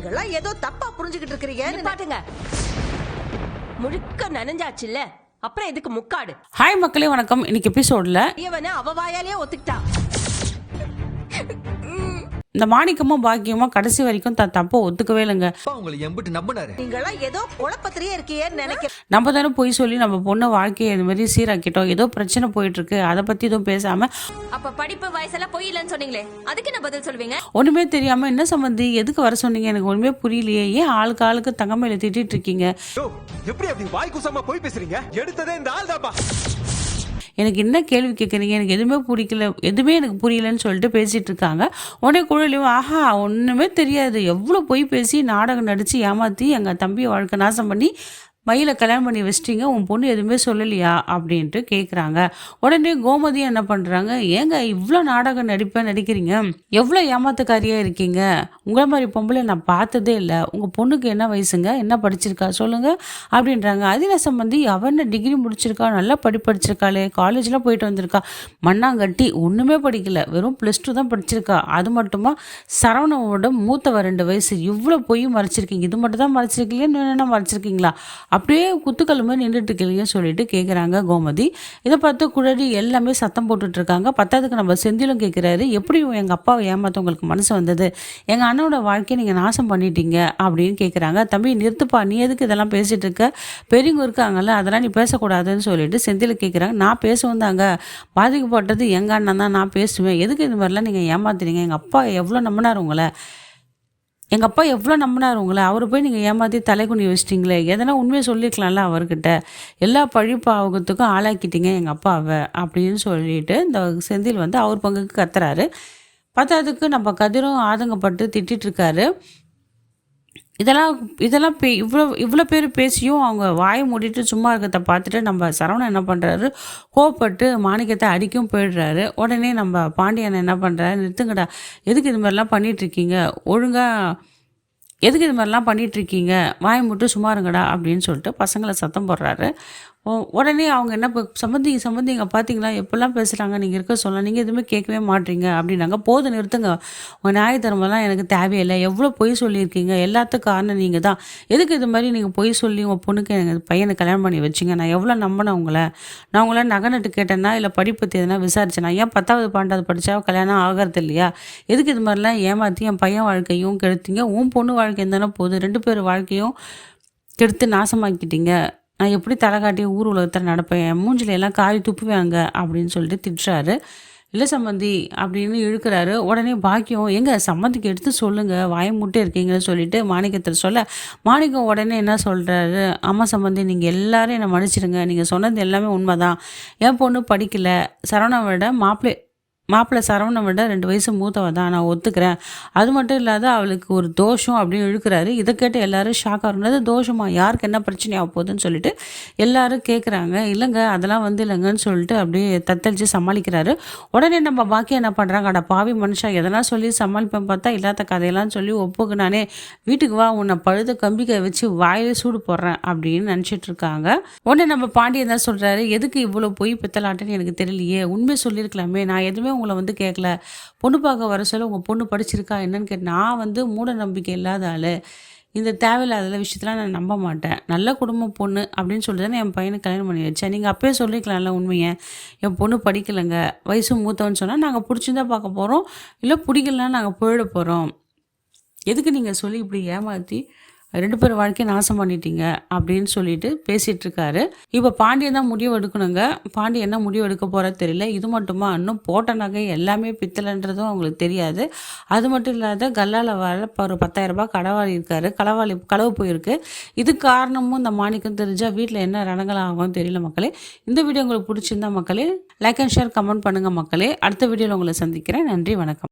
நீங்களாம் ஏதோ தப்பா புரிஞ்சுகிட்டு இருக்கிறீங்க. பாட்டுங்க, முழுக்க நனைஞ்சாச்சு இல்ல, அப்புறம் எதுக்கு முக்காடு? ஹாய் மக்களே, வணக்கம். இன்னைக்கு எபிசோட்ல இவனை அவ வாயாலே ஒத்துக்கிட்டா. இந்த மாணிக்கமும் பாக்கியமா கடைசி வரைக்கும் தப்ப ஒத்துக்கவே இல்லைங்க. நீங்களாம் ஏதோ குழப்பத்திலேயே இருக்கீங்கன்னு நினைக்க. நம்ம தானே போய் சொல்லி நம்ம பொண்ணு வாழ்க்கையை இது மாதிரி சீராக்கிட்டோம், ஏதோ பிரச்சனை போயிட்டு இருக்கு, அதை பத்தி எதுவும் பேசாம அப்ப படிப்பு வயசெல்லாம் போய் இல்லன்னு சொன்னீங்களே, அதுக்கு என்ன பதில் சொல்வீங்க? ஒண்ணுமே தெரியாம என்ன சம்பந்தி எதுக்கு வர சொன்னீங்க, எனக்கு ஒண்ணுமே புரியலையே, ஏன் ஆளுக்கு ஆளுக்கு தங்கமையில திட்டிட்டு இருக்கீங்க? எப்படி அப்படி வாய் கூசாம போய் பேசுறீங்க? எடுத்ததே இந்த ஆள் தாப்பா. எனக்கு என்ன கேள்வி கேட்குறீங்க, எனக்கு எதுவுமே பிடிக்கல, எதுவுமே எனக்கு புரியலன்னு சொல்லிட்டு பேசிட்டு இருக்காங்க. உடனே குழலியும் ஆஹா ஒன்றுமே தெரியாது, எவ்வளோ போய் பேசி நாடகம் நடித்து ஏமாற்றி எங்கள் தம்பியை வாழ்க்கை நாசம் பண்ணி மயில கல்யாணம் பண்ணி வச்சிட்டீங்க, உன் பொண்ணு எதுவுமே சொல்லலையா அப்படின்ட்டு கேட்குறாங்க. உடனே கோமதி என்ன பண்ணுறாங்க, ஏங்க இவ்வளோ நாடகம் நடிக்கிறீங்க, எவ்வளோ ஏமாத்துக்காரியாக இருக்கீங்க, உங்களை மாதிரி பொம்பளை நான் பார்த்ததே இல்லை, உங்கள் பொண்ணுக்கு என்ன வயசுங்க, என்ன படிச்சிருக்கா சொல்லுங்கள் அப்படின்றாங்க. அதில் சம்பந்தி அவன டிகிரி முடிச்சிருக்கா, நல்லா படிச்சிருக்காளே, காலேஜில் போயிட்டு வந்திருக்கா, மண்ணாங்கட்டி ஒன்றுமே படிக்கல, வெறும் +2 தான் படிச்சிருக்கா, அது மட்டுமா சரவணனோட மூத்தவ 2 வயசு, இவ்வளோ போய் மறைச்சிருக்கீங்க, இது மட்டும் தான் மறைச்சிருக்கீங்க, இன்னும் என்ன மறைச்சிருக்கீங்களா, அப்படியே குத்துக்கல் மாதிரி நின்றுட்டு இருக்கீங்க சொல்லிட்டு கேட்குறாங்க கோமதி. இதை பார்த்து குழலி எல்லாமே சத்தம் போட்டுட்டு இருக்காங்க. பத்தாவதுக்கு நம்ம செந்திலும் கேட்குறாரு, எப்படி எங்கள் அப்பாவை ஏமாத்த உங்களுக்கு மனசு வந்தது, எங்கள் அண்ணனோட வாழ்க்கையை நீங்கள் நாசம் பண்ணிட்டீங்க அப்படின்னு கேட்குறாங்க. தம்பி நிறுத்துப்பா, நீ எதுக்கு இதெல்லாம் பேசிகிட்டு இருக்க, பெரியவங்க இருக்காங்கல்ல, அதெல்லாம் நீ பேசக்கூடாதுன்னு சொல்லிட்டு செந்தில் கேட்குறாங்க. நான் பேசுவேன் தாங்க, பாதிக்கப்பட்டது எங்கள் அண்ணன் தான், நான் பேசுவேன், எதுக்கு இது மாதிரிலாம் நீங்கள் ஏமாத்துறீங்க, எங்கள் அப்பா எவ்வளோ நம்பினார் உங்களை, அவரை போய் நீங்கள் ஏமாற்றி தலைக்குனி வச்சிட்டிங்களே, எதனா உண்மையை சொல்லியிருக்கலாம்ல அவர்கிட்ட, எல்லா பழிப்பாவகத்துக்கும் ஆளாக்கிட்டீங்க எங்கள் அப்பாவை அப்படின்னு சொல்லிட்டு இந்த செந்தில் வந்து அவர் பங்குக்கு கத்துறாரு. பத்தாவதுக்கு நம்ம கதிரும் ஆதங்கப்பட்டு திட்டிருக்காரு. இதெல்லாம் இவ்வளோ பேர் பேசியும் அவங்க வாயை மூடிட்டு சும்மா இருக்கிறத பார்த்துட்டு நம்ம சரவணன் என்ன பண்ணுறாரு, கோவப்பட்டு மாணிக்கத்தை அடிக்கும் போயிடுறாரு. உடனே நம்ம பாண்டியன் என்ன பண்ணுறாரு, நிறுத்துங்கடா, எதுக்கு இது மாதிரிலாம் பண்ணிகிட்ருக்கீங்க, எதுக்கு இது மாதிரிலாம் பண்ணிகிட்ருக்கீங்க, வாயை மட்டும் சும்மா இருங்கடா அப்படின்னு சொல்லிட்டு பசங்களை சத்தம் போடுறாரு. உடனே அவங்க என்ன சம்பந்திங்க பார்த்தீங்களா எப்பெல்லாம் பேசுகிறாங்க, நீங்கள் இருக்க சொல்லலாம், நீங்கள் எதுவுமே கேட்கவே மாட்டீங்க அப்படின்னாங்க. போது நிறுத்துங்க, உங்கள் நியாயத்தரமெல்லாம் எனக்கு தேவையில்லை, எவ்வளோ பொய் சொல்லியிருக்கீங்க, எல்லாத்துக்கும் காரணம் நீங்கள் தான், எதுக்கு இது மாதிரி நீங்கள் பொய் சொல்லி உங்கள் பொண்ணுக்கு எங்கள் பையனை கல்யாணம் பண்ணி வச்சிங்க, நான் எவ்வளோ நம்பினேன் உங்களை, நான் உங்களை நகை நட்டு கேட்டேன்னா இல்லை படிப்பத்தி எதுனா விசாரிச்சேன்னா, ஏன் 10வது 12வது படித்தா கல்யாணம் ஆகிறது இல்லையா, எதுக்கு இது மாதிரிலாம் ஏமாற்றி என் பையன் வாழ்க்கையும் கெடுத்தீங்க, உன் பொண்ணு வாழ்க்கை இருந்தானே போதும், 2 பேர் வாழ்க்கையும் கெடுத்து நாசமாக்கிட்டீங்க, நான் எப்படி தலை காட்டி ஊர் உலகத்தில் நடப்பேன், என் மூஞ்சில எல்லாம் காரி துப்புவாங்க அப்படின்னு சொல்லிட்டு திட்டுறாரு. இல்லை சம்மந்தி அப்படின்னு இழுக்கிறாரு. உடனே பாக்கியம் எங்க சம்மந்திக்கு எடுத்து சொல்லுங்கள், வாயை முட்டே இருக்கீங்கன்னு சொல்லிட்டு மாணிக்கத்தில் சொல்ல, மாணிக்கம் உடனே என்ன சொல்கிறாரு, ஆமாம் சம்மந்தி நீங்கள் எல்லாரும் என்னை மன்னிச்சிடுங்க, நீங்கள் சொன்னது எல்லாமே உண்மைதான், என் பொண்ணு படிக்கலை, சரவணாவோட மாப்பிள்ளை சரவணை விட 2 வயசு மூத்தவ தான், நான் ஒத்துக்கிறேன், அது மட்டும் இல்லாத அவளுக்கு ஒரு தோஷம் அப்படின்னு இழுக்கிறாரு. இதை கேட்டு எல்லாரும் ஷாக் ஆகுறது, தோஷமா, யாருக்கு என்ன பிரச்சனையாக போகுதுன்னு சொல்லிட்டு எல்லாரும் கேட்குறாங்க. இல்லைங்க அதெல்லாம் வந்து இல்லைங்கன்னு சொல்லிட்டு அப்படியே தத்தளித்து சமாளிக்கிறாரு. உடனே நம்ம பாக்கி என்ன பண்ணுறாங்க, அட பாவி மனுஷா எதனா சொல்லி சமாளிப்பேன் பார்த்தா இல்லாத கதையெல்லாம் சொல்லி ஒப்புக்கு நானே வீட்டுக்கு வா, உன்னை பழுத கம்பிக்கை வச்சு வாயிலே சூடு போடுறேன் அப்படின்னு நினச்சிட்டு இருக்காங்க. உடனே நம்ம பாண்டியன் தான் சொல்கிறாரு, எதுக்கு இவ்வளோ பொய் பித்தலாட்டுன்னு எனக்கு தெரியலையே, உண்மை சொல்லியிருக்கலாமே, நான் எதுவுமே உங்களை வந்து கேட்கல, பொண்ணு பார்க்க வர சொல்ல உங்கள் பொண்ணு படிச்சிருக்கா என்னன்னு கேட்டு, நான் வந்து மூட நம்பிக்கை இல்லாத ஆள், இந்த தேவையில்லாத விஷயத்தெலாம் நான் நம்ப மாட்டேன், நல்ல குடும்ப பொண்ணு அப்படின்னு சொல்லிட்டு தானே என் பையனுக்கு கல்யாணம் பண்ணி வச்சேன், நீங்கள் அப்பயே சொல்லிக்கலாம்ல உண்மையை, என் பொண்ணு படிக்கலைங்க, வயசு மூத்தவன்னு சொன்னால் நாங்கள் பிடிச்சிருந்தா பார்க்க போகிறோம், இல்லை பிடிக்கலன்னா நாங்கள் போயிட போகிறோம், எதுக்கு நீங்கள் சொல்லி இப்படி ஏமாற்றி 2 பேர் வாழ்க்கையை நாசம் பண்ணிட்டீங்க அப்படின்னு சொல்லிட்டு பேசிகிட்டு இருக்காரு. இப்போ பாண்டியன் தான் முடிவு எடுக்கணுங்க. பாண்டியன் என்ன முடிவு எடுக்க போகிற தெரியல. இது மட்டுமா, இன்னும் போட்ட நகை எல்லாமே பித்தளைன்றதும் அவங்களுக்கு தெரியாது. அது மட்டும் இல்லாத கல்லால் வர ஒரு 10,000 ரூபாய் கடவாளி இருக்காரு, களவு போயிருக்கு. இது காரணமும் இந்த மாணிக்கம் தெரிஞ்சால் வீட்டில் என்ன ரணங்களாகும் தெரியல மக்களே. இந்த வீடியோ உங்களுக்கு பிடிச்சிருந்தா மக்களே லைக் அண்ட் ஷேர் கமெண்ட் பண்ணுங்கள் மக்களே. அடுத்த வீடியோவில் உங்களை சந்திக்கிறேன். நன்றி, வணக்கம்.